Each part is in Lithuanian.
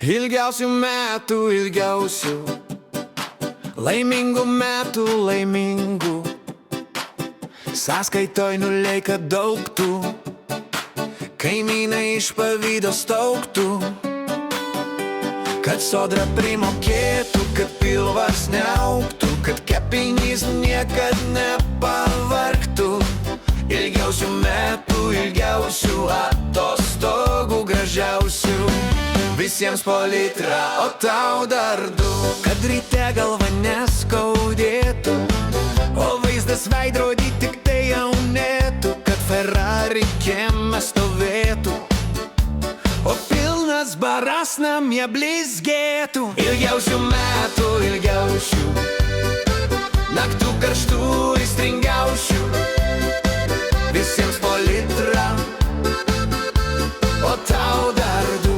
Ilgiausių metų, ilgiausių, laimingų metų, laimingų, sąskaitoj nuleika daug tų, kaimynai iš pavydo staugtų, kad sodra primokėtų, kad pilvas neaugtų, kad kepinys niekad nepavargtų. Ilgiausių metų, ilgiausių atostogų, gražiausių, visiems po litrą, o tau dar du, kad ryte galva neskaudėtų, o vaizdas veidrodį tik tai jaunėtų, kad Ferrari kieme stovėtų, o pilnas baras namie blizgėtų. Ilgiausių metų, ilgiausių, naktų karštų, aistringiausių, visiems po litrą, o tau dar du.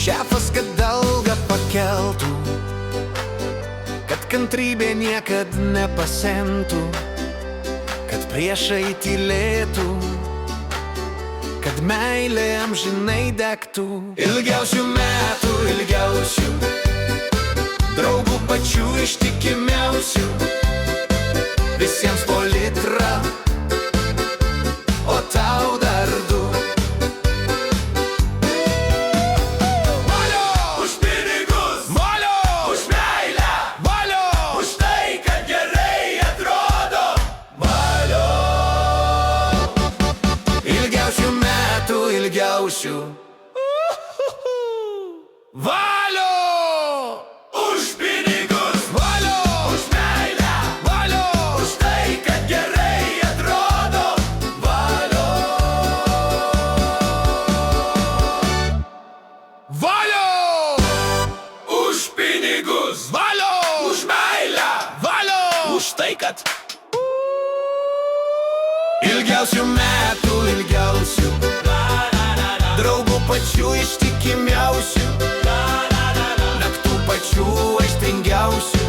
Šefas, kad algą pakeltų, kad kantrybė niekad nepasentų, kad priešai tylėtų, kad meilė amžinai degtų. Ilgiausių metų, ilgiausių, draugų pačių ištikimiausių, visiems po litrą, o tau dar du. Ilgiausių valio už pinigus, valio už meilę, valio už tai, kad gerai atrodo, valio valio už pinigus, valio už meilę, valio už tai, kad ilgiausių metų, ilgiausių, draugų pačių ištikimiausių, naktų pačių aistringiausių,